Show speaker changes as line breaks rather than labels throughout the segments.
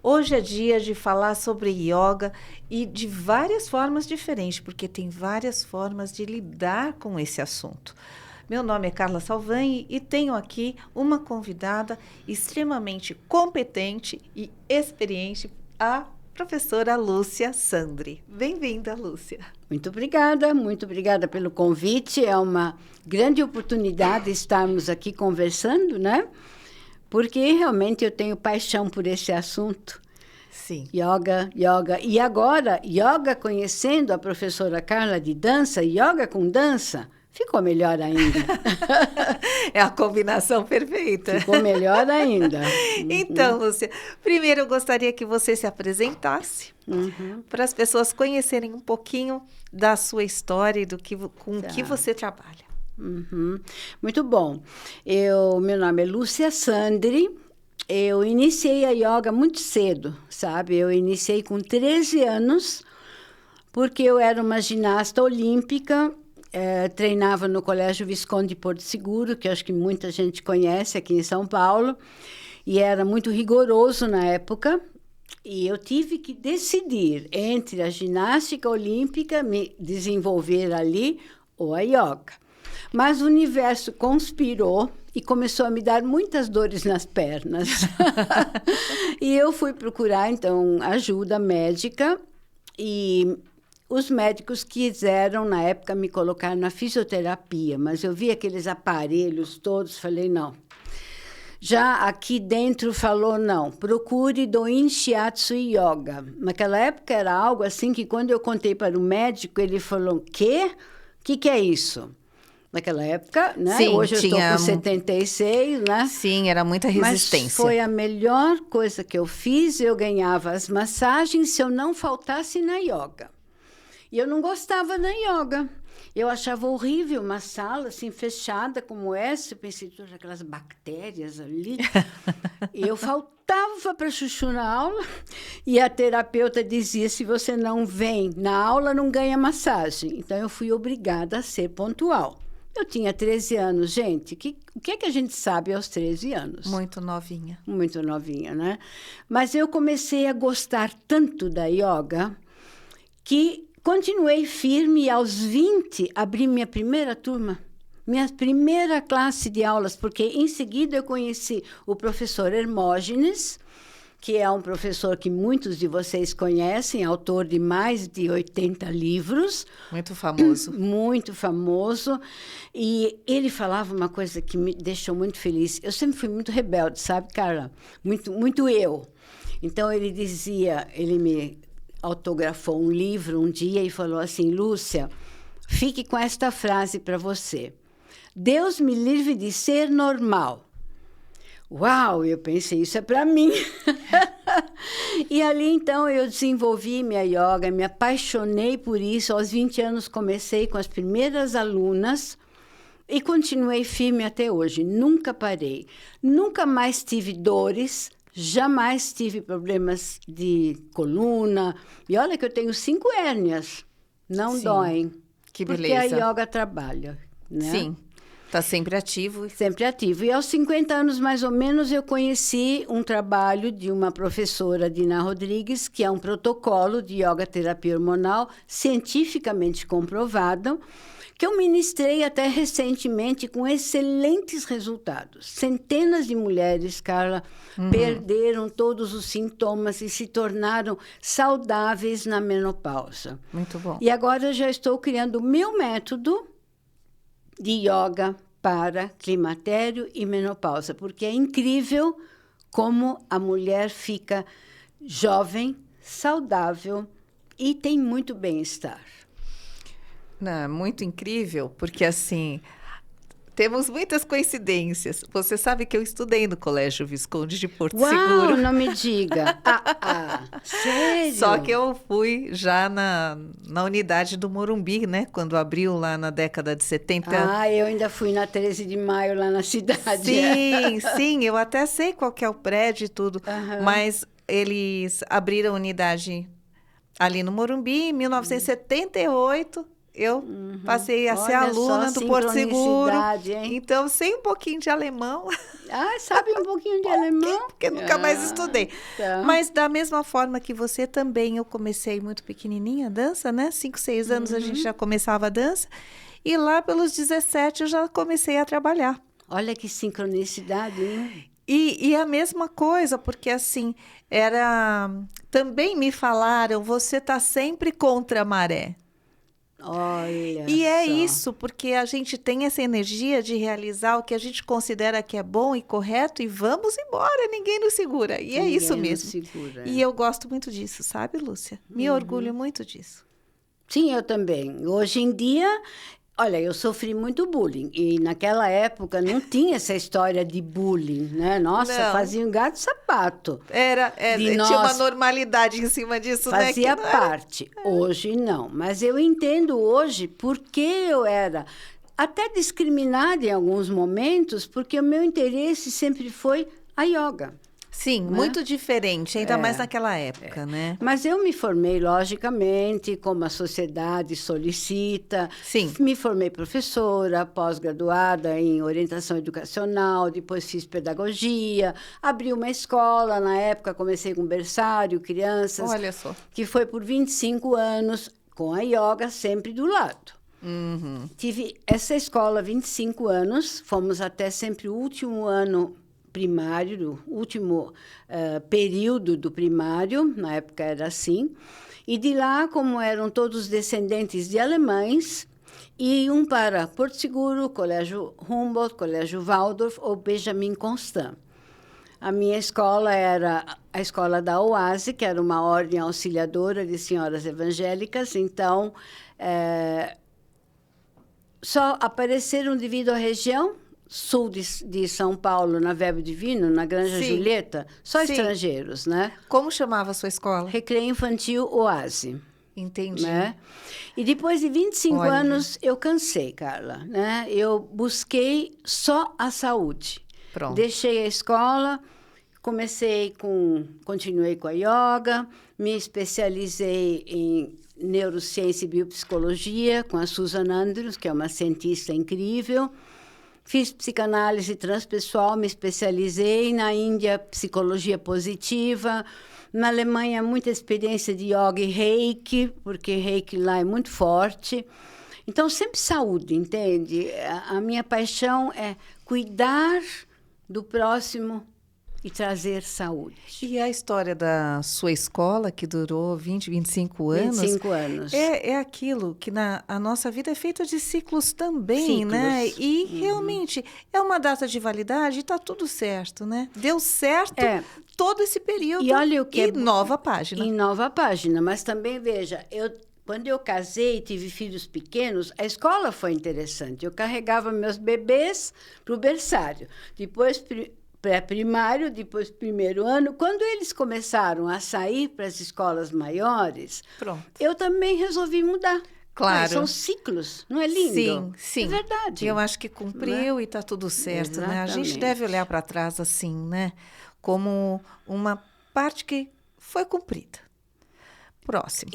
Hoje é dia de falar sobre yoga e de várias formas diferentes, porque tem várias formas de lidar com esse assunto. Meu nome é Carla Salvani e tenho aqui uma convidada extremamente competente e experiente, a professora Lúcia Sandri. Bem-vinda, Lúcia.
Muito obrigada pelo convite. É uma grande oportunidade estarmos aqui conversando, né? Porque realmente eu tenho paixão por esse assunto.
Sim.
Yoga. E agora, yoga conhecendo a professora Carla de dança, yoga com dança, ficou melhor ainda.
É a combinação perfeita.
Ficou melhor ainda.
Então, Lúcia, primeiro eu gostaria que você se apresentasse para as pessoas conhecerem um pouquinho da sua história e com o que você trabalha.
Muito bom. Meu nome é Lúcia Sandri. Eu iniciei a yoga muito cedo, sabe? Eu iniciei com 13 anos, porque eu era uma ginasta olímpica, treinava no Colégio Visconde de Porto Seguro, que acho que muita gente conhece aqui em São Paulo, e era muito rigoroso na época. E eu tive que decidir entre a ginástica olímpica, me desenvolver ali, ou a yoga. Mas o universo conspirou e começou a me dar muitas dores nas pernas. E eu fui procurar, então, ajuda médica. E os médicos quiseram, na época, me colocar na fisioterapia. Mas eu vi aqueles aparelhos todos, falei, não. Já aqui dentro falou, não, procure Doin Shiatsu Yoga. Naquela época era algo assim que quando eu contei para o médico, ele falou, quê? O que é isso? Naquela época, né?
Sim,
hoje eu estou com 76, né?
Sim, era muita resistência.
Mas foi a melhor coisa que eu fiz. Eu ganhava as massagens se eu não faltasse na yoga. E eu não gostava da yoga. Eu achava horrível uma sala assim fechada como essa. Eu pensei, todas aquelas bactérias ali. E eu faltava para chuchu na aula. E a terapeuta dizia, se você não vem na aula, não ganha massagem. Então, eu fui obrigada a ser pontual. Eu tinha 13 anos, gente. O que é que a gente sabe aos 13 anos?
Muito novinha.
Muito novinha, né? Mas eu comecei a gostar tanto da yoga que continuei firme e aos 20 abri minha primeira turma, minha primeira classe de aulas, porque em seguida eu conheci o professor Hermógenes, que é um professor que muitos de vocês conhecem, autor de mais de 80 livros.
Muito famoso.
Muito famoso. E ele falava uma coisa que me deixou muito feliz. Eu sempre fui muito rebelde, sabe, Carla? Muito eu. Então, ele me autografou um livro um dia e falou assim, Lúcia, fique com esta frase para você. Deus me livre de ser normal. Uau, eu pensei, isso é para mim. E ali, então, eu desenvolvi minha yoga, me apaixonei por isso. Aos 20 anos, comecei com as primeiras alunas e continuei firme até hoje. Nunca parei. Nunca mais tive dores, jamais tive problemas de coluna. E olha que eu tenho 5 hérnias. Não doem.
Que beleza.
Porque a yoga trabalha, né?
Sim. Está sempre ativo.
Sempre ativo. E aos 50 anos, mais ou menos, eu conheci um trabalho de uma professora, Dina Rodrigues, que é um protocolo de yoga terapia hormonal cientificamente comprovado, que eu ministrei até recentemente com excelentes resultados. Centenas de mulheres, Carla, perderam todos os sintomas e se tornaram saudáveis na menopausa.
Muito bom.
E agora eu já estou criando o meu método de yoga para climatério e menopausa, porque é incrível como a mulher fica jovem, saudável e tem muito bem-estar.
Não, muito incrível, porque assim, temos muitas coincidências. Você sabe que eu estudei no Colégio Visconde de Porto Seguro.
Não me diga. Sério?
Só que eu fui já na unidade do Morumbi, né? Quando abriu lá na década de 70.
Eu ainda fui na 13 de maio, lá na cidade.
Sim, eu até sei qual que é o prédio e tudo. Mas eles abriram a unidade ali no Morumbi em 1978. eu passei a ser
Olha
aluna
só,
do Porto Seguro.
sincronicidade, hein?
Então, sei um pouquinho de alemão,
Ah, sabe um pouquinho de alemão?
porque nunca mais
Ah,
estudei.
tá.
Mas da mesma forma que você também, eu comecei muito pequenininha a dança, né? 5, 6 anos a gente já começava a dança. E lá pelos 17 eu já comecei a trabalhar.
Olha que sincronicidade, hein?
E a mesma coisa, porque assim, era... Também me falaram, você está sempre contra a maré.
Olha
E é
só.
isso, porque a gente tem essa energia de realizar o que a gente considera que é bom e correto e vamos embora, ninguém nos segura. E é isso
Ninguém nos
mesmo.
segura.
E eu gosto muito disso, sabe, Lúcia? Me orgulho muito disso.
Sim, eu também. Hoje em dia, olha, eu sofri muito bullying. E naquela época não tinha essa história de bullying, né? Nossa,
Não.
fazia um gato sapato.
De
De
tinha uma
nós-
normalidade em cima disso, né? que
Fazia
não era-
parte. Hoje não. Mas eu entendo hoje porque eu era até discriminada em alguns momentos, porque o meu interesse sempre foi a yoga.
Sim, muito diferente, ainda mais naquela época, né?
Mas eu me formei, logicamente, como a sociedade solicita.
Sim.
Me formei professora, pós-graduada em orientação educacional, depois fiz pedagogia, abri uma escola, na época comecei com berçário, crianças,
Olha só.
que foi por 25 anos, com a yoga sempre do lado. Tive essa escola 25 anos, fomos até sempre o último ano primário, o último período do primário, na época era assim. E de lá, como eram todos descendentes de alemães, iam para Porto Seguro, Colégio Humboldt, Colégio Waldorf ou Benjamin Constant. A minha escola era a escola da Oase, que era uma ordem auxiliadora de senhoras evangélicas, então só apareceram devido à região sul de São Paulo, na Verbo Divino, na Granja
Sim.
Julieta, só
Sim.
estrangeiros, né?
Como chamava a sua escola?
Recreio Infantil Oase.
Entendi.
Né? E depois de 25
Olha.
anos, eu cansei, Carla. Né? Eu busquei só a saúde.
Pronto.
Deixei a escola, continuei com a yoga, me especializei em neurociência e biopsicologia com a Susan Andrews, que é uma cientista incrível. Fiz psicanálise transpessoal, me especializei na Índia, psicologia positiva. Na Alemanha, muita experiência de yoga e reiki, porque reiki lá é muito forte. Então, sempre saúde, entende? A minha paixão é cuidar do próximo e trazer saúde.
E a história da sua escola, que durou 20, 25 anos...
25 anos.
É aquilo que a nossa vida é feita de ciclos também,
Ciclos.
né? E realmente é uma data de validade e está tudo certo, né? Deu certo todo esse período
E olha o que é
nova página.
Em nova página, mas também, veja, quando eu casei e tive filhos pequenos, a escola foi interessante. Eu carregava meus bebês para o berçário. Depois pré-primário, depois primeiro ano. Quando eles começaram a sair para as escolas maiores,
Pronto.
eu também resolvi mudar.
Claro.
São ciclos, não é lindo?
Sim, sim.
É verdade.
Eu acho que cumpriu e está tudo certo, né? A gente
Exatamente.
deve olhar para trás assim, né? Como uma parte que foi cumprida. Próximo.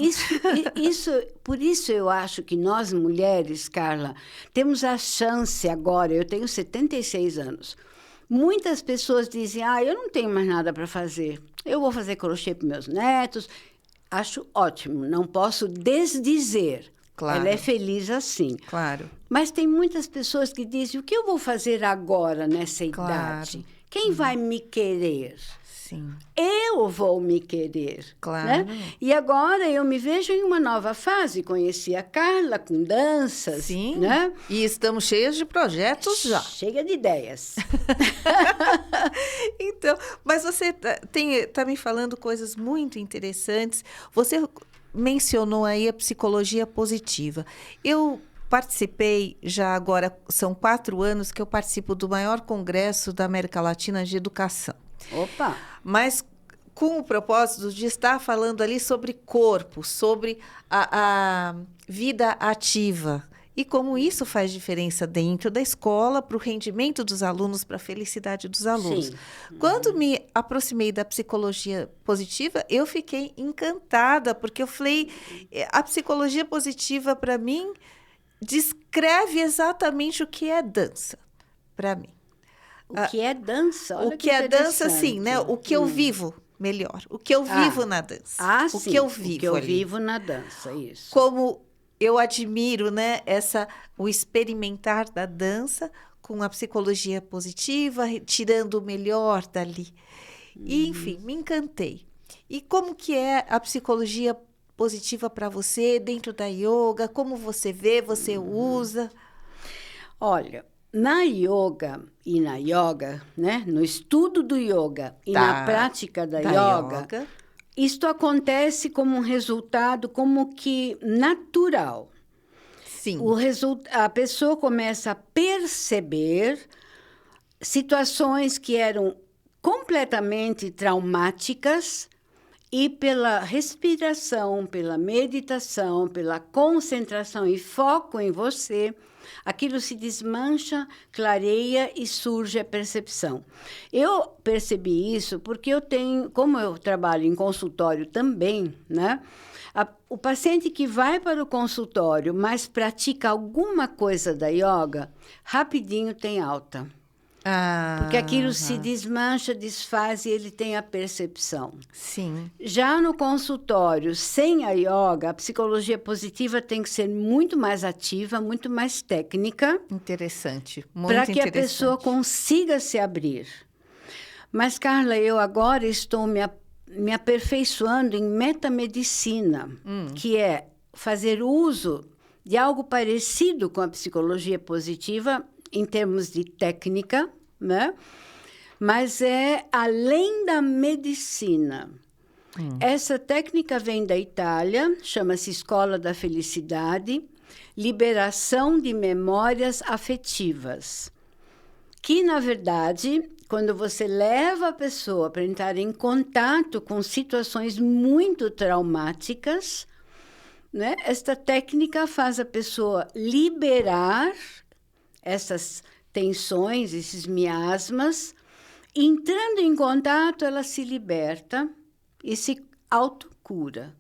Por isso eu acho que nós mulheres, Carla, temos a chance agora, eu tenho 76 anos, muitas pessoas dizem, eu não tenho mais nada para fazer, eu vou fazer crochê para meus netos, acho ótimo, não posso desdizer,
Claro.
ela é feliz assim.
Claro.
Mas tem muitas pessoas que dizem, o que eu vou fazer agora nessa
Claro.
idade? Quem vai me querer?
Sim.
Eu vou me querer.
Claro.
Né? E agora eu me vejo em uma nova fase. Conheci a Carla com danças.
Sim.
Né?
E estamos cheias de projetos já.
Chega de ideias.
Então, mas você tá me falando coisas muito interessantes. Você mencionou aí a psicologia positiva. Eu participei, já agora são 4 anos que eu participo do maior congresso da América Latina de educação.
Opa!
Mas com o propósito de estar falando ali sobre corpo, sobre a vida ativa. e como isso faz diferença dentro da escola, para o rendimento dos alunos, para a felicidade dos alunos.
Sim.
Quando me aproximei da psicologia positiva, eu fiquei encantada, porque eu falei, a psicologia positiva, para mim, descreve exatamente o que é dança, para mim.
O que é dança? Olha
O que é dança, sim, né?
interessante.
O que eu vivo, melhor. O que eu vivo na dança. O
Sim,
que eu vivo
o que eu
ali.
vivo na dança, isso.
Como eu admiro, né, o experimentar da dança com a psicologia positiva, tirando o melhor dali. E, enfim, me encantei. E como que é a psicologia positiva para você dentro da yoga? Como você vê, você usa?
Olha, na yoga, né? No estudo do yoga e na prática da yoga, isto acontece como um resultado como que natural.
Sim.
A pessoa começa a perceber situações que eram completamente traumáticas e pela respiração, pela meditação, pela concentração e foco em você, aquilo se desmancha, clareia e surge a percepção. Eu percebi isso porque como eu trabalho em consultório também, né? O paciente que vai para o consultório, mas pratica alguma coisa da yoga, rapidinho tem alta. Porque aquilo se desmancha, desfaz e ele tem a percepção.
Sim.
Já no consultório, sem a yoga, a psicologia positiva tem que ser muito mais ativa, muito mais técnica.
Interessante, muito
para que
interessante.
a pessoa consiga se abrir. Mas, Carla, eu agora estou me aperfeiçoando em metamedicina, que é fazer uso de algo parecido com a psicologia positiva em termos de técnica, né? Mas é além da medicina. Essa técnica vem da Itália, chama-se Escola da Felicidade, liberação de memórias afetivas, que, na verdade, quando você leva a pessoa para entrar em contato com situações muito traumáticas, né? Esta técnica faz a pessoa liberar essas tensões, esses miasmas. Entrando em contato, ela se liberta e se autocura.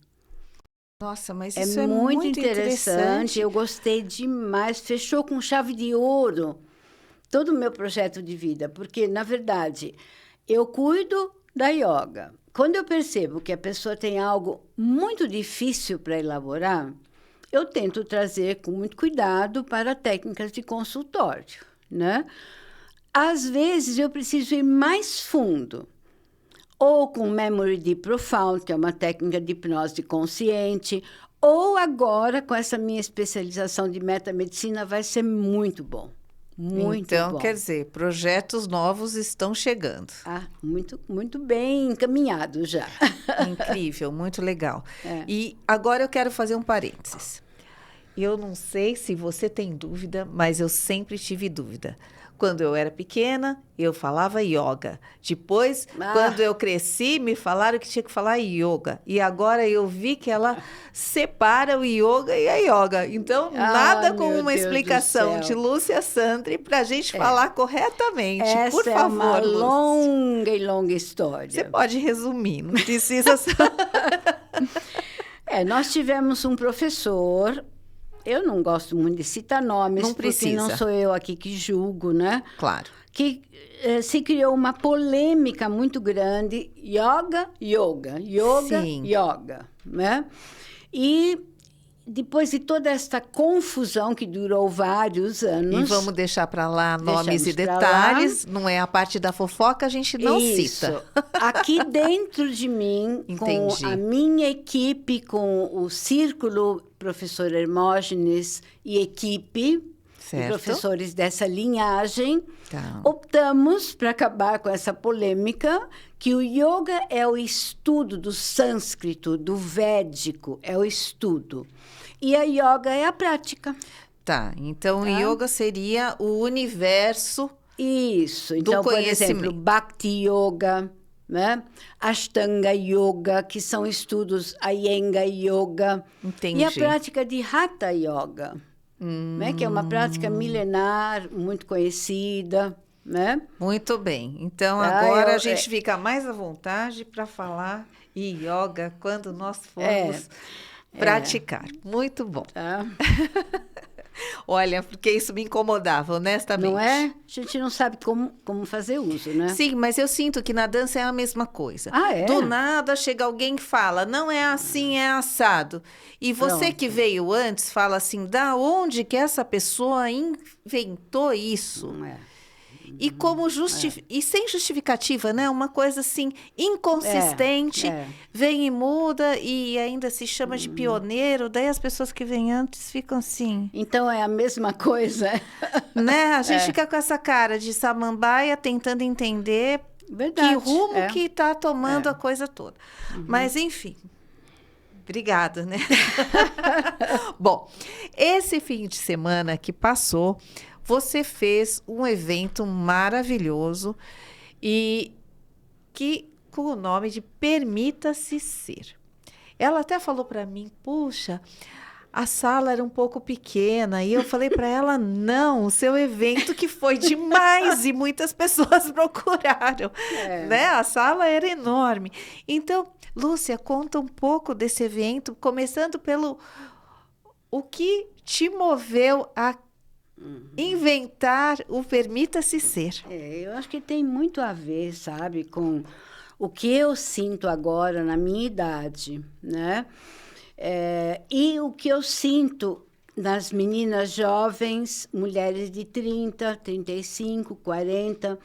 Nossa, mas isso é
muito
muito
interessante. Eu gostei demais. Fechou com chave de ouro todo o meu projeto de vida, porque, na verdade, eu cuido da yoga. Quando eu percebo que a pessoa tem algo muito difícil para elaborar, eu tento trazer com muito cuidado para técnicas de consultório, né? Às vezes, eu preciso ir mais fundo, ou com Memory Deep Profound, que é uma técnica de hipnose consciente, ou agora, com essa minha especialização de metamedicina, vai ser muito bom. Muito
então,
bom.
Quer dizer, projetos novos estão chegando.
Muito, muito bem encaminhado já.
Incrível, muito legal. E agora eu quero fazer um parênteses. Eu não sei se você tem dúvida, mas eu sempre tive dúvida. Quando eu era pequena, eu falava yoga. Depois, quando eu cresci, me falaram que tinha que falar yoga. E agora eu vi que ela separa o yoga e a yoga. Então, nada como uma explicação de Lúcia Sandri para a gente falar corretamente.
Essa
por favor,
é uma
Lúcia.
longa e longa história.
Você pode resumir, não precisa...
Nós tivemos um professor... Eu não gosto muito de citar nomes,
não precisa.
Porque não sou eu aqui que julgo, né?
Claro.
Que se criou uma polêmica muito grande, yoga,
Sim.
yoga, né? E depois de toda esta confusão que durou vários anos...
E vamos deixar para lá nomes e detalhes, não é a parte da fofoca, a gente não cita.
Aqui dentro de mim, com a minha equipe, com o Círculo Professor Hermógenes e equipe, e professores dessa linhagem, optamos, para acabar com essa polêmica, que o yoga é o estudo do sânscrito, do védico, é o estudo. E a yoga é a prática.
Então o yoga seria o universo
Isso. Então,
do conhecimento.
Por exemplo, Bhakti Yoga, né? Ashtanga Yoga, que são estudos Iyengar Yoga.
Entendi.
E a prática de Hatha Yoga. né? Que é uma prática milenar, muito conhecida, né?
Muito bem. Então, agora a gente fica mais à vontade para falar yoga quando nós formos praticar. Muito bom.
Tá.
Olha, porque isso me incomodava, honestamente.
Não é? A gente não sabe como fazer uso, né?
Sim, mas eu sinto que na dança é a mesma coisa.
Ah, é?
Do nada chega alguém que fala, não é assim, é assado. E você
Pronto.
que veio antes fala assim, da onde que essa pessoa inventou isso?
Não é.
E e sem justificativa, né? Uma coisa assim inconsistente, vem e muda e ainda se chama de pioneiro, daí as pessoas que vêm antes ficam assim.
Então é a mesma coisa,
né? A gente fica com essa cara de samambaia tentando entender
verdade,
que rumo que está tomando a coisa toda. Mas enfim. Obrigada, né? Bom, esse fim de semana que passou, você fez um evento maravilhoso e que com o nome de Permita-se Ser. Ela até falou para mim, puxa, a sala era um pouco pequena. E eu falei para ela, não, o seu evento que foi demais e muitas pessoas procuraram. Né? A sala era enorme. Então, Lúcia, conta um pouco desse evento, começando pelo o que te moveu a inventar o Permita-se Ser.
Eu acho que tem muito a ver, sabe, com o que eu sinto agora na minha idade, né? E o que eu sinto nas meninas jovens, mulheres de 30, 35, 40,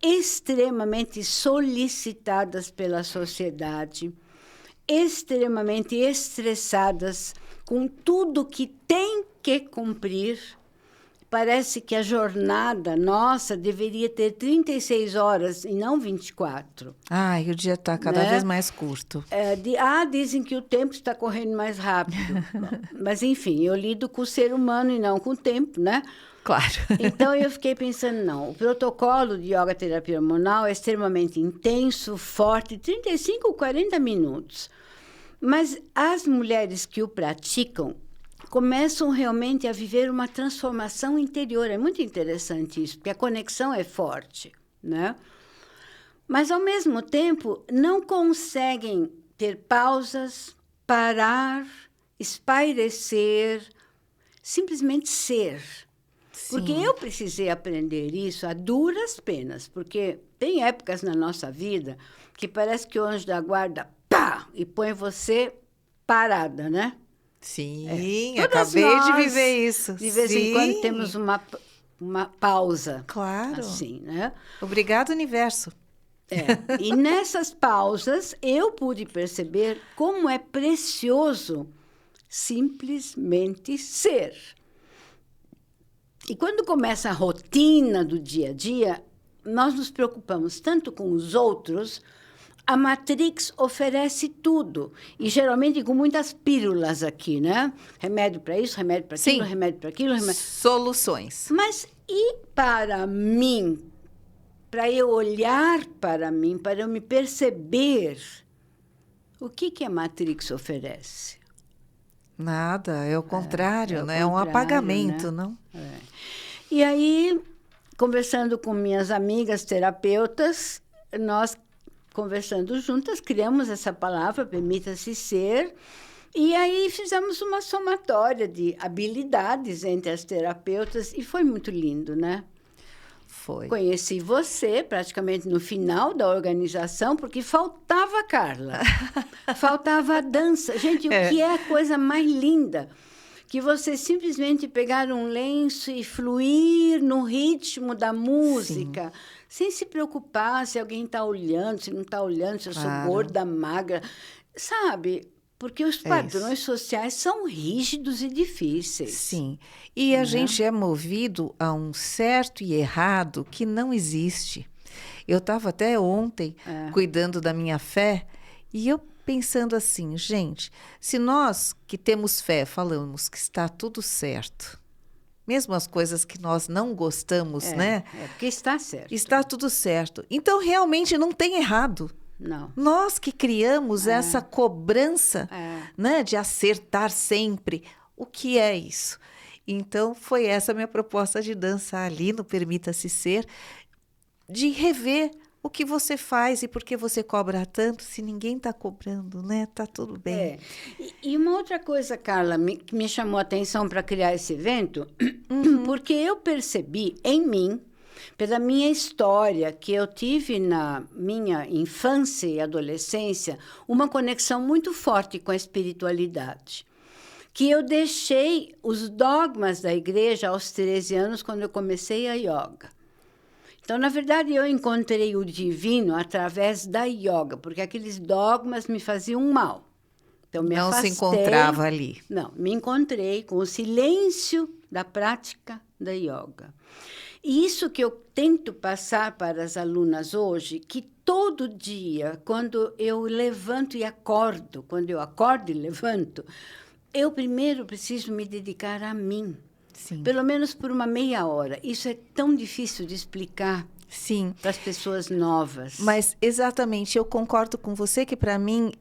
extremamente solicitadas pela sociedade, extremamente estressadas com tudo que tem que cumprir. Parece que a jornada nossa deveria ter 36 horas e não 24.
E o dia está cada vez mais curto.
Dizem que o tempo está correndo mais rápido. Mas, enfim, eu lido com o ser humano e não com o tempo, né?
Claro.
Então, eu fiquei pensando, não, o protocolo de yoga terapia hormonal é extremamente intenso, forte, 35 ou 40 minutos. Mas as mulheres que o praticam começam realmente a viver uma transformação interior. É muito interessante isso, porque a conexão é forte, né? Mas, ao mesmo tempo, não conseguem ter pausas, parar, espairecer, simplesmente ser.
Sim.
Porque eu precisei aprender isso a duras penas, porque tem épocas na nossa vida que parece que o anjo da guarda, pá, e põe você parada, né?
Sim, acabei de viver isso.
De vez em quando temos uma pausa.
Claro.
Assim, né?
Obrigado, universo.
E nessas pausas eu pude perceber como é precioso simplesmente ser. E quando começa a rotina do dia a dia, nós nos preocupamos tanto com os outros. A Matrix oferece tudo. E, geralmente, com muitas pílulas aqui, né? Remédio para isso, remédio para aquilo, remédio para aquilo.
Soluções.
Mas e para mim? Para eu olhar para mim, para eu me perceber, o que a Matrix oferece?
Nada, é o contrário, né? É um apagamento, né? Não?
E aí, conversando com minhas amigas terapeutas, nós, conversando juntas, criamos essa palavra, Permita-se Ser, e aí fizemos uma somatória de habilidades entre as terapeutas, e foi muito lindo, né?
Foi.
Conheci você praticamente no final da organização, porque faltava a Carla, faltava a dança. Gente, o que é a coisa mais linda? Que você simplesmente pegar um lenço e fluir no ritmo da música, sem se preocupar se alguém está olhando, se não está olhando, se eu sou gorda, magra, sabe? Porque os padrões sociais são rígidos e difíceis.
Sim. E a gente é movido a um certo e errado que não existe. Eu estava até ontem cuidando da minha fé e eu pensando assim, gente, se nós que temos fé falamos que está tudo certo, mesmo as coisas que nós não gostamos, né?
Porque está certo.
Está tudo certo. Então, realmente não tem errado.
Não.
Nós que criamos essa cobrança, né, de acertar sempre. O que é isso? Então, foi essa a minha proposta de dança ali no Permita-se Ser, de rever o que você faz e por que você cobra tanto, se ninguém está cobrando, né? Tá tudo bem.
E uma outra coisa, Carla, que me chamou a atenção para criar esse evento, porque eu percebi em mim, pela minha história, que eu tive na minha infância e adolescência, uma conexão muito forte com a espiritualidade. Que eu deixei os dogmas da igreja aos 13 anos, quando eu comecei a yoga. Então, na verdade, eu encontrei o divino através da yoga, porque aqueles dogmas me faziam mal. Então, me afastei.
Não se encontrava ali.
Não, me encontrei com o silêncio da prática da yoga. E isso que eu tento passar para as alunas hoje, que todo dia, quando eu levanto e acordo, quando eu acordo e levanto, eu primeiro preciso me dedicar a mim.
Sim.
Pelo menos por uma meia hora. Isso é tão difícil de explicar para as pessoas novas.
Mas, exatamente, eu concordo com você que, para mim,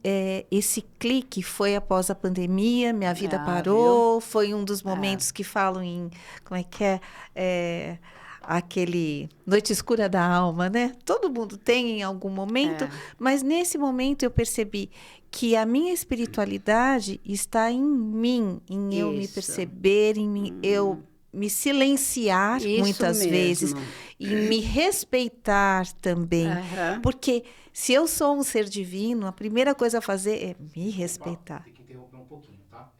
esse clique foi após a pandemia, minha vida parou, foi um dos momentos que falam em, como é que é, aquele noite escura da alma, né? Todo mundo tem em algum momento, mas nesse momento eu percebi que a minha espiritualidade está em mim, em eu me perceber, em mim, eu me silenciar muitas vezes, e me respeitar também. Porque se eu sou um ser divino, a primeira coisa a fazer é me respeitar.
Tem que interromper um pouquinho, tá?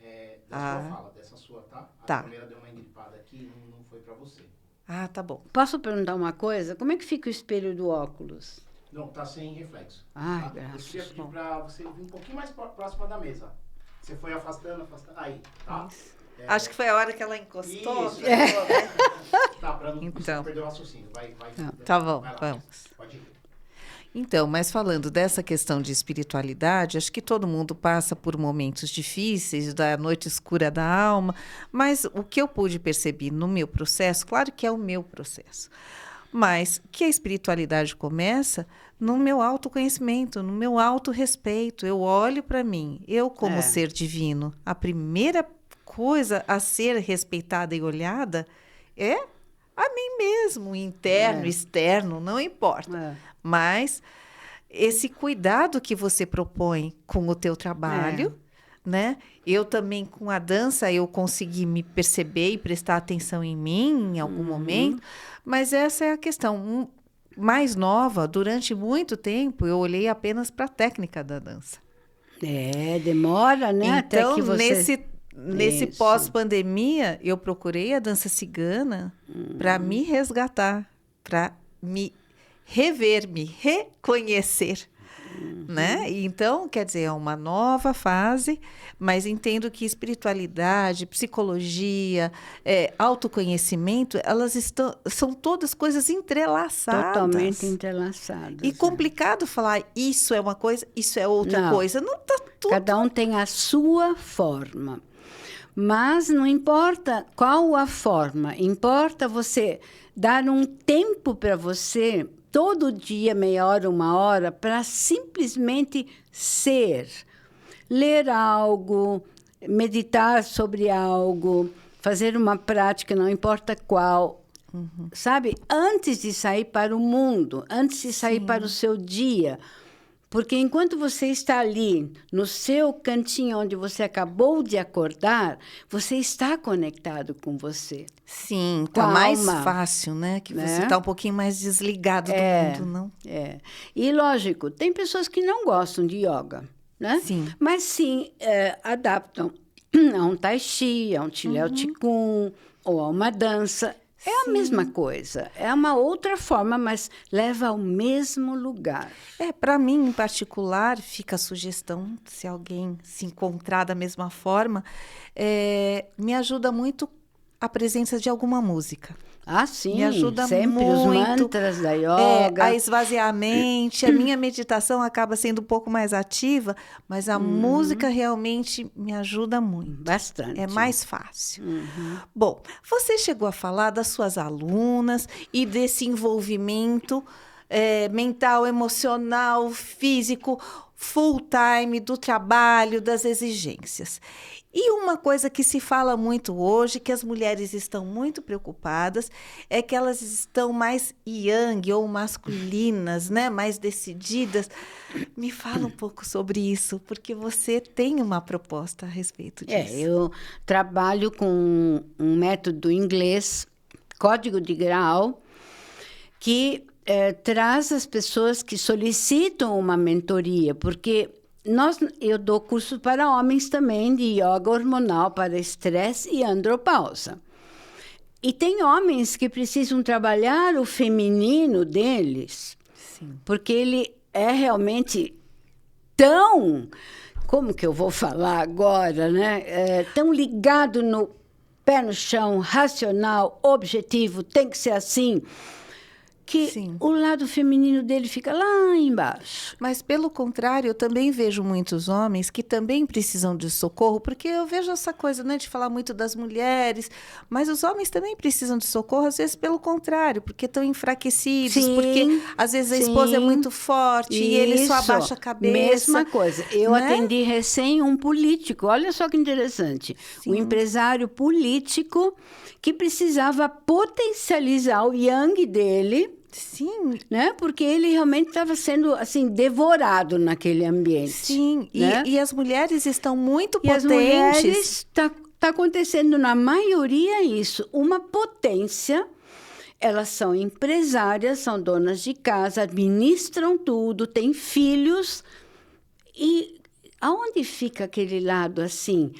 Dessa sua, tá? A primeira deu uma engripada aqui, não foi para você.
Ah, tá bom.
Posso perguntar uma coisa? Como é que fica o espelho do óculos?
Não, tá sem reflexo.
Ai,
tá?
graças.
Eu queria pedir para você vir um pouquinho mais próxima da mesa. Você foi afastando. Aí, tá?
Acho que foi a hora que ela encostou.
Isso, tá, para não perder o raciocínio. Vai,
tá bom,
vai lá,
vamos.
Pode ir.
Então, mas falando dessa questão de espiritualidade, acho que todo mundo passa por momentos difíceis, da noite escura da alma, mas o que eu pude perceber no meu processo, claro que é o meu processo, mas que a espiritualidade começa no meu autoconhecimento, no meu autorrespeito. Eu olho para mim, eu como ser divino, a primeira coisa a ser respeitada e olhada é a mim mesmo, interno, externo, não importa. Mas esse cuidado que você propõe com o teu trabalho, né? Eu também, com a dança, eu consegui me perceber e prestar atenção em mim em algum momento, mas essa é a questão. Mais nova, durante muito tempo, eu olhei apenas para a técnica da dança.
Demora, né?
Então,
até que você...
nesse pós-pandemia, eu procurei a dança cigana para me resgatar, para me rever, me reconhecer, né? Então, quer dizer, é uma nova fase, mas entendo que espiritualidade, psicologia, autoconhecimento, elas são todas coisas entrelaçadas.
Totalmente entrelaçadas.
E complicado falar isso é uma coisa, isso é outra coisa. Não tá tudo...
Cada um tem a sua forma. Mas não importa qual a forma, importa você dar um tempo para você, todo dia, meia hora, uma hora, para simplesmente ser. Ler algo, meditar sobre algo, fazer uma prática, não importa qual. Sabe? Antes de sair para o mundo, antes de sair para o seu dia. Porque enquanto você está ali, no seu cantinho onde você acabou de acordar, você está conectado com você.
Sim, está mais fácil, né? Que você está um pouquinho mais desligado do mundo, não?
E, lógico, tem pessoas que não gostam de yoga, né?
Sim.
Mas, sim, adaptam a um tai chi, a um Chiléu Qigong, ou a uma dança. É a mesma coisa, é uma outra forma, mas leva ao mesmo lugar.
Para mim, em particular, fica a sugestão, se alguém se encontrar da mesma forma, me ajuda muito a presença de alguma música.
Ah, sim,
me ajuda
sempre
muito,
os mantras da yoga.
A esvaziar a mente. A minha meditação acaba sendo um pouco mais ativa, mas a música realmente me ajuda muito.
Bastante.
É mais fácil. Bom, você chegou a falar das suas alunas e desse envolvimento mental, emocional, físico, full time, do trabalho, das exigências. E uma coisa que se fala muito hoje, que as mulheres estão muito preocupadas, é que elas estão mais yang ou masculinas, né? Mais decididas. Me fala um pouco sobre isso, porque você tem uma proposta a respeito disso.
Eu trabalho com um método inglês, Código de Graal, que traz as pessoas que solicitam uma mentoria, porque eu dou curso para homens também de yoga hormonal para estresse e andropausa. E tem homens que precisam trabalhar o feminino deles,
Sim.
porque ele é realmente tão, como que eu vou falar agora, né? Tão ligado no pé no chão, racional, objetivo, tem que ser assim, que
Sim.
o lado feminino dele fica lá embaixo.
Mas, pelo contrário, eu também vejo muitos homens que também precisam de socorro, porque eu vejo essa coisa, né, de falar muito das mulheres, mas os homens também precisam de socorro, às vezes pelo contrário, porque estão enfraquecidos,
Sim,
porque às vezes a esposa é muito forte e ele só abaixa a cabeça.
Mesma coisa. Eu
né?
atendi recém um político, olha só que interessante, um empresário político que precisava potencializar o yang dele.
Sim.
Né? Porque ele realmente estava sendo assim devorado naquele ambiente.
Sim,
né?
e as mulheres estão muito
e
potentes.
As mulheres, está acontecendo na maioria isso, uma potência. Elas são empresárias, são donas de casa, administram tudo, têm filhos. E aonde fica aquele lado assim,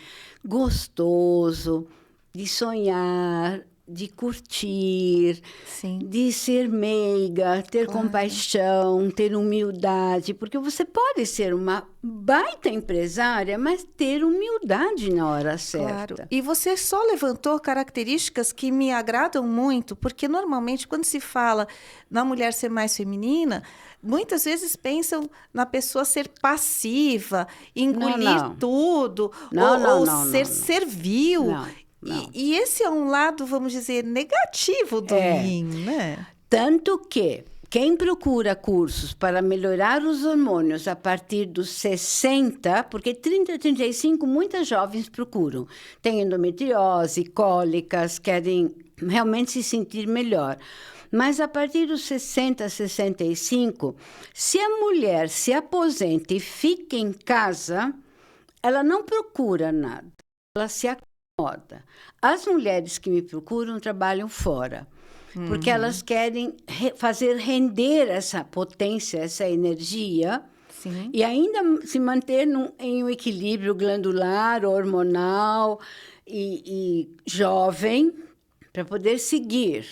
gostoso, de sonhar, de curtir,
Sim.
de ser meiga, ter compaixão, ter humildade, porque você pode ser uma baita empresária, mas ter humildade na hora certa.
Claro. E você só levantou características que me agradam muito, porque normalmente quando se fala na mulher ser mais feminina, muitas vezes pensam na pessoa ser passiva, engolir tudo, ou ser servil.
Não.
E esse é um lado, vamos dizer, negativo do yin, né?
Tanto que quem procura cursos para melhorar os hormônios a partir dos 60, porque 30, 35, muitas jovens procuram. Tem endometriose, cólicas, querem realmente se sentir melhor. Mas a partir dos 60, 65, se a mulher se aposenta e fica em casa, ela não procura nada, ela se acomoda. As mulheres que me procuram trabalham fora, porque elas querem fazer render essa potência, essa energia,
Sim.
e ainda se manter em um equilíbrio glandular, hormonal e jovem, para poder seguir.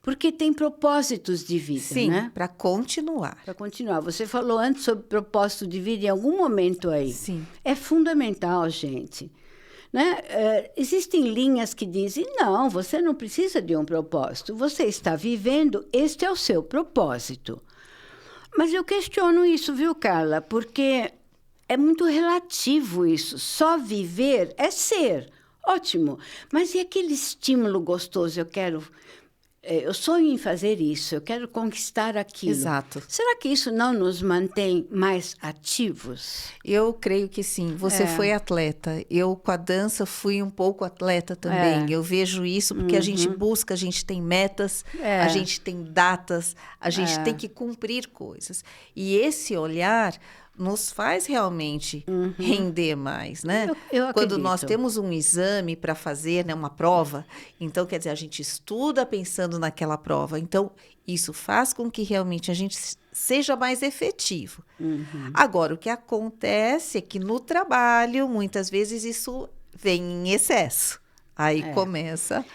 Porque tem propósitos de vida,
Sim,
né?
para continuar.
Para continuar. Você falou antes sobre propósito de vida em algum momento aí.
Sim.
É fundamental, gente. Né? Existem linhas que dizem, não, você não precisa de um propósito. Você está vivendo, este é o seu propósito. Mas eu questiono isso, viu, Carla? Porque é muito relativo isso. Só viver é ser. Ótimo. Mas e aquele estímulo gostoso? Eu sonho em fazer isso, eu quero conquistar aquilo.
Exato.
Será que isso não nos mantém mais ativos?
Eu creio que sim. Você foi atleta. Eu, com a dança, fui um pouco atleta também. Eu vejo isso porque a gente busca, a gente tem metas, a gente tem datas, a gente tem que cumprir coisas. E esse olhar nos faz realmente render mais, né?
Eu
Quando nós
acredito.
temos um exame para fazer, né, uma prova, então, quer dizer, a gente estuda pensando naquela prova. Então, isso faz com que realmente a gente seja mais efetivo. Agora, o que acontece é que no trabalho, muitas vezes, isso vem em excesso. Aí começa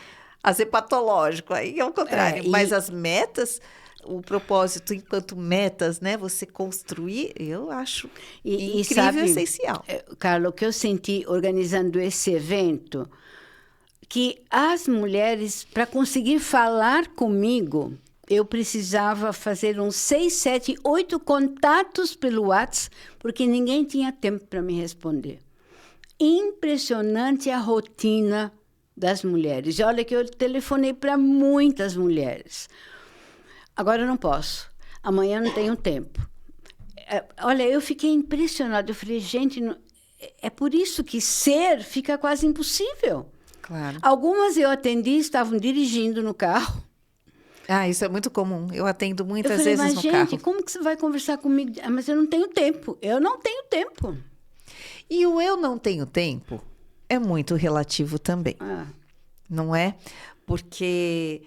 a ser patológico, aí é o contrário. Mas as metas... O propósito enquanto metas, né? Você construir, eu acho incrível e essencial.
Carla, o que eu senti organizando esse evento, que as mulheres, para conseguir falar comigo, eu precisava fazer uns 6, 7, 8 contatos pelo WhatsApp, porque ninguém tinha tempo para me responder. Impressionante a rotina das mulheres. E olha que eu telefonei para muitas mulheres. Agora eu não posso. amanhã não tenho tempo. Olha, eu fiquei impressionada. Eu falei, gente, é por isso que ser fica quase impossível.
Claro.
Algumas eu atendi, estavam dirigindo no carro.
Isso é muito comum. Eu atendo muitas
falei,
vezes no carro.
Mas, gente, como que você vai conversar comigo? Mas eu não tenho tempo. Eu não tenho tempo.
E o eu não tenho tempo é muito relativo também. Não é? Porque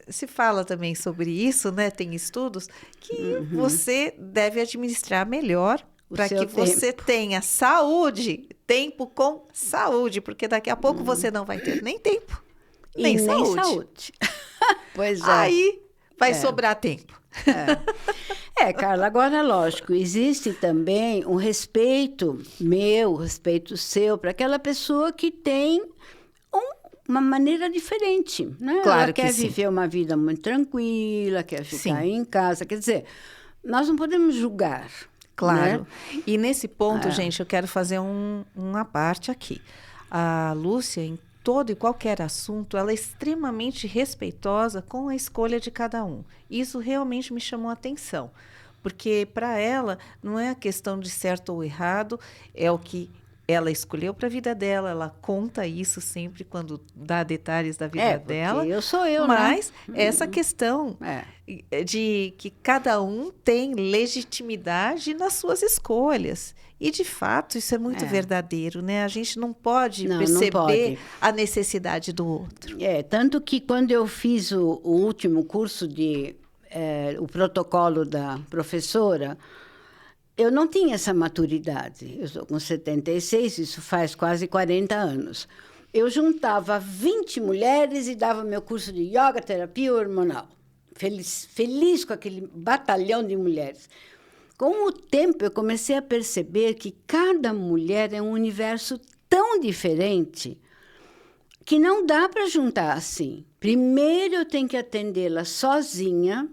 se fala também sobre isso, né? Tem estudos que você deve administrar melhor para que você tenha saúde, tempo com saúde, porque daqui a pouco você não vai ter nem tempo, nem saúde.
Pois é.
Aí vai sobrar tempo.
Carla, agora, lógico, existe também um respeito meu, respeito seu, para aquela pessoa que tem uma maneira diferente, né?
Claro
Ela quer viver uma vida muito tranquila, quer ficar em casa. Quer dizer, nós não podemos julgar.
Claro.
Né?
E nesse ponto, gente, eu quero fazer uma parte aqui. A Lúcia, em todo e qualquer assunto, ela é extremamente respeitosa com a escolha de cada um. Isso realmente me chamou a atenção, porque para ela não é a questão de certo ou errado, é o que ela escolheu para a vida dela, ela conta isso sempre quando dá detalhes da vida dela.
Eu sou eu,
mas essa questão de que cada um tem legitimidade nas suas escolhas. E, de fato, isso é muito verdadeiro, né? A gente não pode perceber a necessidade do outro.
Tanto que quando eu fiz o último curso o protocolo da professora, eu não tinha essa maturidade. Eu estou com 76, isso faz quase 40 anos. Eu juntava 20 mulheres e dava meu curso de yoga, terapia hormonal. Feliz com aquele batalhão de mulheres. Com o tempo, eu comecei a perceber que cada mulher é um universo tão diferente que não dá para juntar assim. Primeiro, eu tenho que atendê-la sozinha,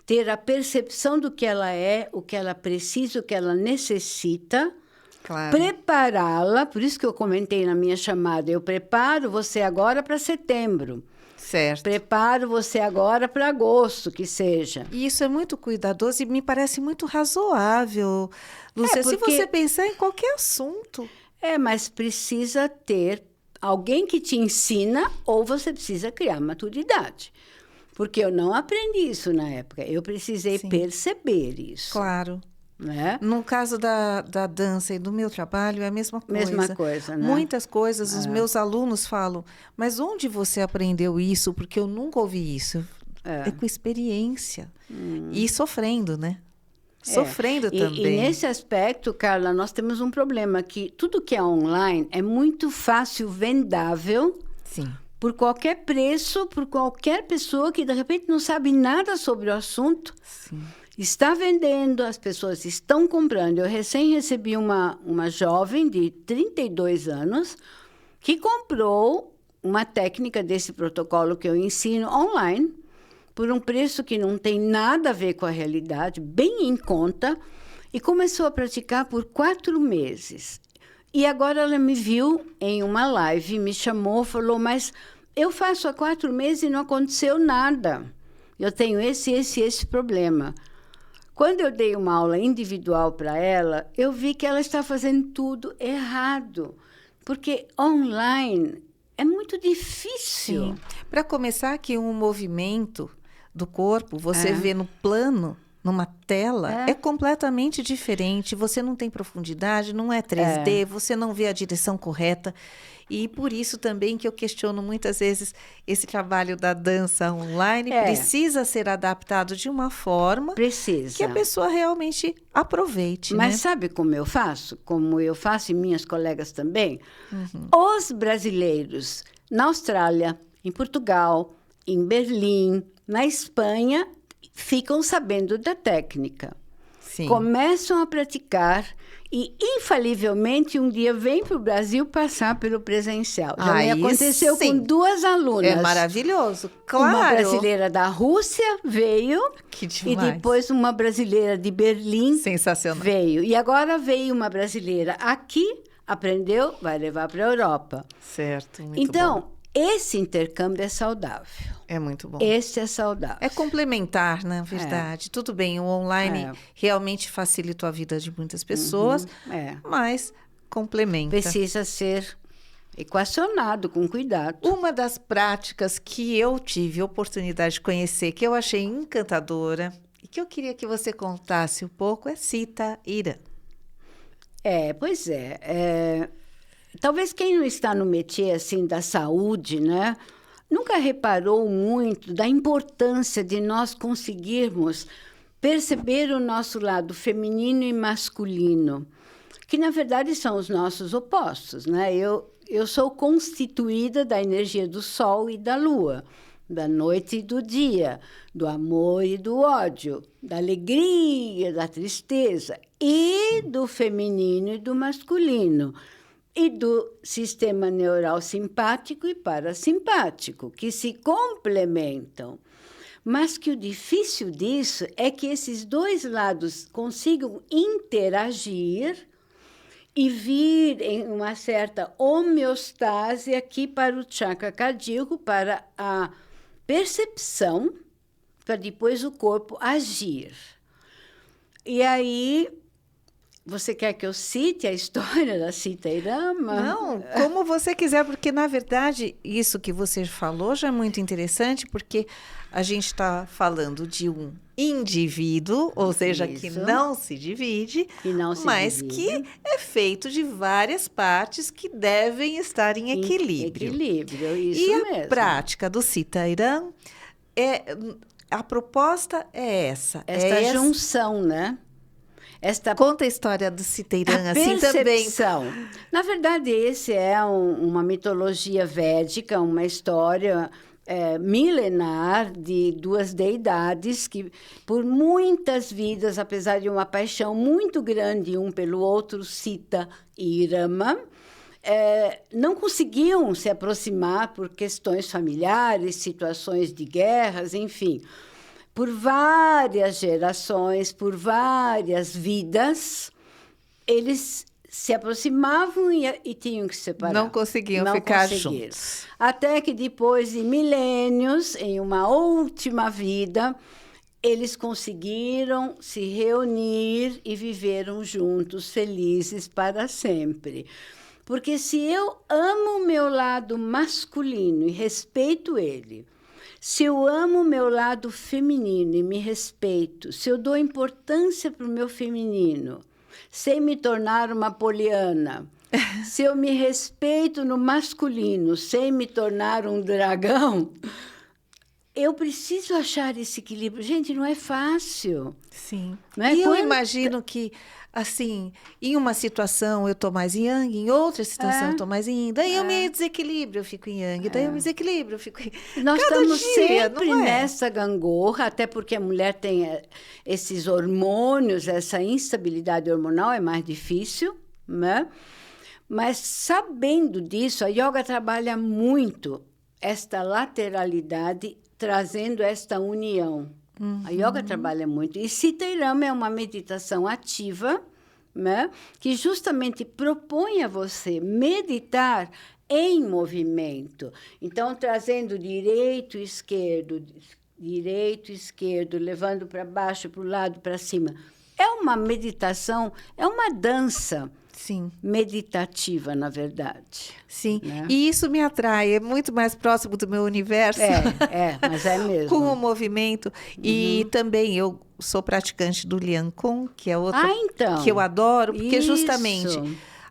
ter a percepção do que ela é, o que ela precisa, o que ela necessita, prepará-la. Por isso que eu comentei na minha chamada, eu preparo você agora para setembro.
Certo.
Preparo você agora para agosto, que seja.
E isso é muito cuidadoso e me parece muito razoável, Lúcia, se você pensar em qualquer assunto.
Mas precisa ter alguém que te ensina ou você precisa criar maturidade. Porque eu não aprendi isso na época. Eu precisei perceber isso.
Claro.
Né?
No caso da dança e do meu trabalho, é a mesma coisa.
Mesma coisa, né?
Muitas coisas, os meus alunos falam, mas onde você aprendeu isso? Porque eu nunca ouvi isso. É com experiência. E sofrendo, né? Sofrendo também.
E nesse aspecto, Carla, nós temos um problema que tudo que é online é muito fácil vendável.
Sim.
Por qualquer preço, por qualquer pessoa que, de repente, não sabe nada sobre o assunto.
Sim.
Está vendendo, as pessoas estão comprando. Eu recém recebi uma jovem de 32 anos que comprou uma técnica desse protocolo que eu ensino online por um preço que não tem nada a ver com a realidade, bem em conta, e começou a praticar por 4 meses. E agora ela me viu em uma live, me chamou, falou, mas eu faço há 4 meses e não aconteceu nada. Eu tenho esse problema. Quando eu dei uma aula individual para ela, eu vi que ela está fazendo tudo errado. Porque online é muito difícil.
Para começar, que um movimento do corpo, você vê no plano, numa tela, é completamente diferente. Você não tem profundidade, não é 3D, você não vê a direção correta. E por isso também que eu questiono muitas vezes esse trabalho da dança online precisa ser adaptado de uma forma que a pessoa realmente aproveite.
Mas
né?
Sabe como eu faço? Como eu faço e minhas colegas também? Os brasileiros na Austrália, em Portugal, em Berlim, na Espanha, ficam sabendo da técnica.
Sim.
Começam a praticar e, infalivelmente, um dia vêm para o Brasil passar pelo presencial. Já me aconteceu com 2 alunas.
É maravilhoso, claro.
Uma brasileira da Rússia veio.
Que demais.
E depois uma brasileira de Berlim.
Sensacional.
Veio. E agora veio uma brasileira aqui, aprendeu, vai levar para a Europa.
Certo, muito
então,
bom.
Esse intercâmbio é saudável.
É muito bom.
Esse é saudável.
É complementar, na verdade. Tudo bem, o online realmente facilitou a vida de muitas pessoas, mas complementa.
Precisa ser equacionado com cuidado.
Uma das práticas que eu tive a oportunidade de conhecer, que eu achei encantadora, e que eu queria que você contasse um pouco, é Sita Irã.
Pois é. Talvez quem não está no métier assim, da saúde, né, nunca reparou muito da importância de nós conseguirmos perceber o nosso lado feminino e masculino, que na verdade são os nossos opostos, né? Eu sou constituída da energia do sol e da lua, da noite e do dia, do amor e do ódio, da alegria, da tristeza, e do feminino e do masculino, e do sistema neural simpático e parasimpático, que se complementam. Mas que o difícil disso é que esses dois lados consigam interagir e vir em uma certa homeostase aqui para o chakra cardíaco, para a percepção, para depois o corpo agir. E aí, você quer que eu cite a história da Sita Irã?
Não, como você quiser, porque, na verdade, isso que você falou já é muito interessante, porque a gente está falando de um indivíduo, ou seja, que não se divide, que é feito de várias partes que devem estar em equilíbrio.
Isso mesmo.
E a prática do Sita Irã, a proposta é essa.
Esta junção, né?
Conta a história do Sita Irã assim
percepção.
também.
Na verdade, esse é uma mitologia védica, uma história milenar de duas deidades que, por muitas vidas, apesar de uma paixão muito grande um pelo outro, Sita e Rama, não conseguiam se aproximar por questões familiares, situações de guerras, enfim. Por várias gerações, por várias vidas, eles se aproximavam e tinham que se separar.
Não conseguiam ficar juntos.
Até que depois de milênios, em uma última vida, eles conseguiram se reunir e viveram juntos, felizes para sempre. Porque se eu amo o meu lado masculino e respeito ele, se eu amo o meu lado feminino e me respeito, se eu dou importância para o meu feminino, sem me tornar uma poliana, se eu me respeito no masculino, sem me tornar um dragão, eu preciso achar esse equilíbrio. Gente, não é fácil.
Sim.
Não é?
E eu imagino que, assim, em uma situação eu estou mais em yang, em outra situação eu estou mais em yin. Daí eu me desequilibro, eu fico em yang. Daí eu me desequilibro, eu fico em...
Nós estamos
dia,
sempre nessa gangorra, até porque a mulher tem esses hormônios, essa instabilidade hormonal é mais difícil, né? Mas sabendo disso, a yoga trabalha muito esta lateralidade, trazendo esta união. A yoga trabalha muito. E Sita Irã é uma meditação ativa, né, que justamente propõe a você meditar em movimento. Então, trazendo direito, esquerdo, levando para baixo, para o lado, para cima. É uma meditação, é uma dança.
Sim.
Meditativa, na verdade.
Sim,
né?
E isso me atrai, é muito mais próximo do meu universo.
Mas é mesmo.
Com o movimento. E também eu sou praticante do Lian Kun, que é outra que eu adoro, porque justamente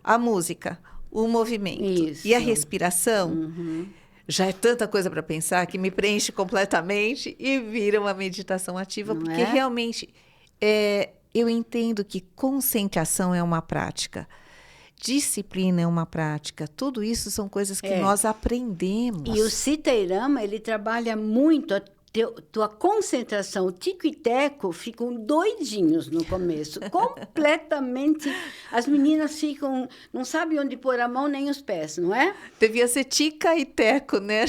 a música, o movimento e a respiração já é tanta coisa para pensar que me preenche completamente e vira uma meditação ativa, porque realmente eu entendo que concentração é uma prática. Disciplina é uma prática. Tudo isso são coisas que nós aprendemos.
E o Sita Irã, ele trabalha muito a tua concentração. O tico e teco ficam doidinhos no começo. Completamente. As meninas ficam... Não sabem onde pôr a mão nem os pés, não é?
Devia ser tica e teco, né?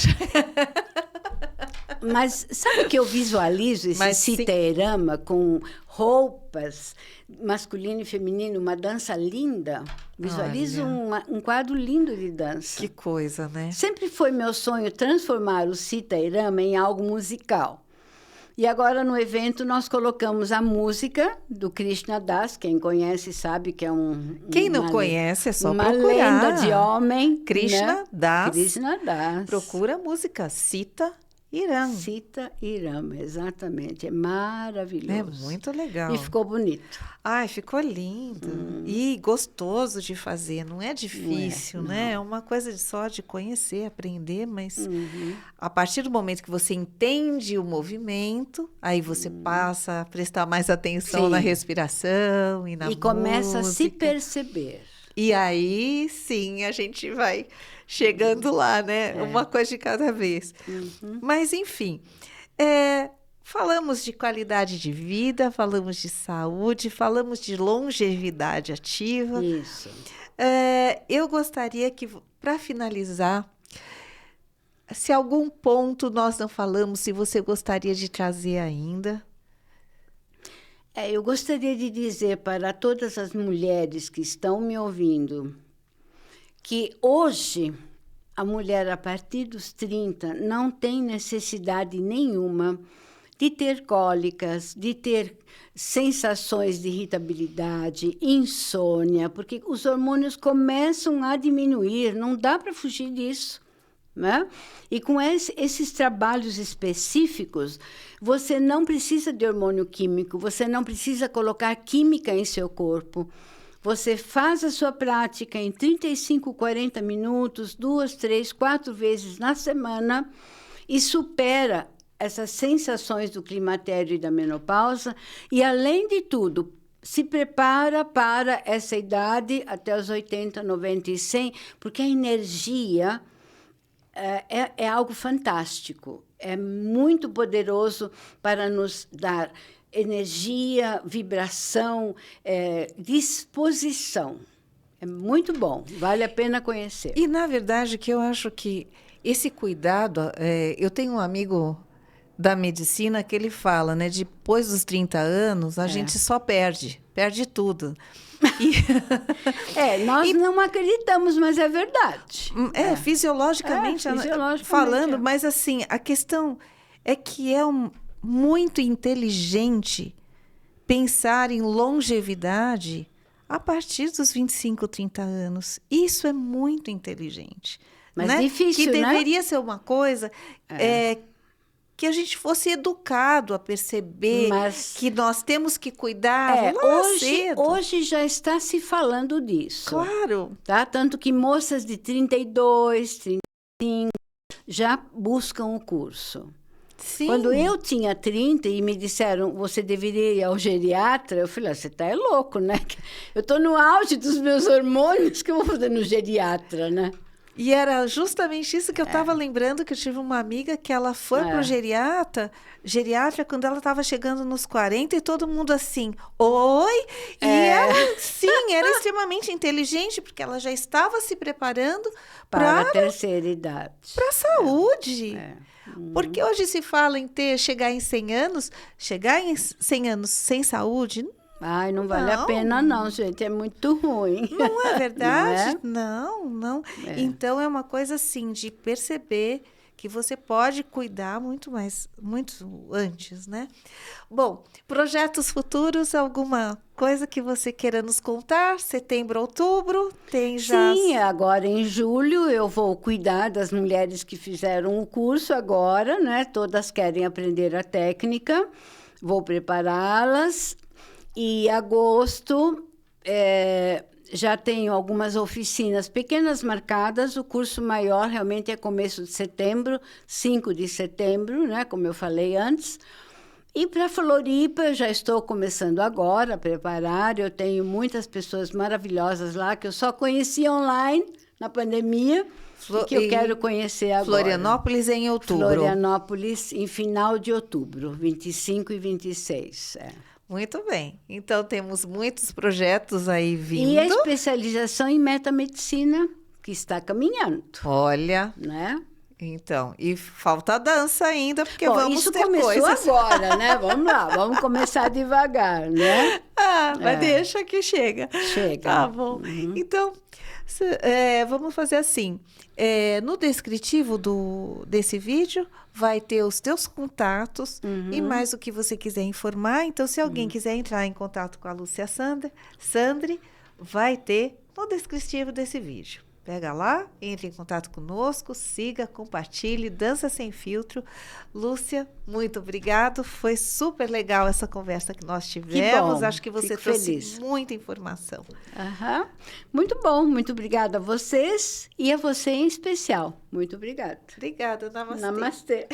Mas sabe que eu visualizo esse citerama com roupas masculino e feminino, uma dança linda? Visualizo um quadro lindo de dança.
Que coisa, né?
Sempre foi meu sonho transformar o citerama em algo musical. E agora, no evento, nós colocamos a música do Krishna Das. Quem conhece sabe que é
Quem não conhece, é só
uma
procurar.
lenda de homem.
Krishna,
né?
Das.
Krishna Das.
Procura a música Sita Hiram.
Sita Hiram, exatamente. É maravilhoso.
É muito legal.
E ficou bonito.
Ai, ficou lindo. E gostoso de fazer. Não é difícil, né? É uma coisa só de conhecer, aprender, mas a partir do momento que você entende o movimento, aí você passa a prestar mais atenção na respiração e na música.
E começa a se perceber.
E aí, sim, a gente vai chegando lá, né? Uma coisa de cada vez. Mas, enfim, falamos de qualidade de vida, falamos de saúde, falamos de longevidade ativa.
Isso.
Eu gostaria que, para finalizar, se algum ponto nós não falamos, se você gostaria de trazer ainda.
Eu gostaria de dizer para todas as mulheres que estão me ouvindo que hoje a mulher, a partir dos 30, não tem necessidade nenhuma de ter cólicas, de ter sensações de irritabilidade, insônia, porque os hormônios começam a diminuir, não dá para fugir disso. Né? E com esses trabalhos específicos, você não precisa de hormônio químico, você não precisa colocar química em seu corpo. Você faz a sua prática em 35, 40 minutos, 2, 3, 4 vezes na semana e supera essas sensações do climatério e da menopausa. E, além de tudo, se prepara para essa idade até os 80, 90 e 100, porque a energia é algo fantástico, é muito poderoso para nos dar energia, vibração, disposição. É muito bom, vale a pena conhecer.
E, na verdade, que eu acho que esse cuidado... eu tenho um amigo da medicina que ele fala, né? Depois dos 30 anos, a gente só perde tudo.
Nós não acreditamos, mas é verdade.
Fisiologicamente falando, mas assim, a questão é que muito inteligente pensar em longevidade a partir dos 25, 30 anos. Isso é muito inteligente.
Mas
né?
difícil,
que deveria ser uma coisa que a gente fosse educado a perceber que nós temos que cuidar cedo.
Hoje já está se falando disso.
Claro.
Tá? Tanto que moças de 32, 35 já buscam o curso.
Sim.
Quando eu tinha 30 e me disseram, você deveria ir ao geriatra, eu falei, você está louco, né? Eu estou no auge dos meus hormônios, que eu vou fazer no geriatra, né?
E era justamente isso que eu estava lembrando, que eu tive uma amiga que ela foi para o geriatra quando ela estava chegando nos 40 e todo mundo assim, oi! E ela, sim, era extremamente inteligente, porque ela já estava se preparando
para a terceira idade.
Para a saúde. Porque hoje se fala em chegar em 100 anos sem saúde.
Ai, não vale a pena não, gente, é muito ruim.
Não é verdade? Não. Então, é uma coisa assim, de perceber que você pode cuidar muito antes, né? Bom, projetos futuros, alguma coisa que você queira nos contar? Setembro, outubro, tem já...
Sim, agora em julho eu vou cuidar das mulheres que fizeram o curso agora, né? Todas querem aprender a técnica, vou prepará-las. E agosto, já tenho algumas oficinas pequenas marcadas. O curso maior realmente é começo de setembro, 5 de setembro, né, como eu falei antes. E para Floripa, eu já estou começando agora a preparar. Eu tenho muitas pessoas maravilhosas lá que eu só conheci online na pandemia e que eu quero conhecer agora.
Florianópolis em outubro.
Florianópolis em final de outubro, 25 e 26,
Muito bem. Então, temos muitos projetos aí vindo.
E a especialização em metamedicina, que está caminhando.
Olha,
né?
Então, e falta a dança ainda, porque vamos ter coisas.
Isso começou agora, né? Vamos lá, vamos começar devagar, né?
Mas deixa que chega.
Chega.
Tá bom. Então, vamos fazer assim. No descritivo desse vídeo, vai ter os teus contatos e mais o que você quiser informar. Então, se alguém quiser entrar em contato com a Lúcia Sandri, vai ter no descritivo desse vídeo. Pega lá, entre em contato conosco, siga, compartilhe, Dança Sem Filtro. Lúcia, muito obrigado. Foi super legal essa conversa que nós tivemos.
Que bom.
Acho que você trouxe muita informação.
Muito bom, muito obrigada a vocês e a você em especial. Muito obrigada.
Obrigada, namastê.
Namastê.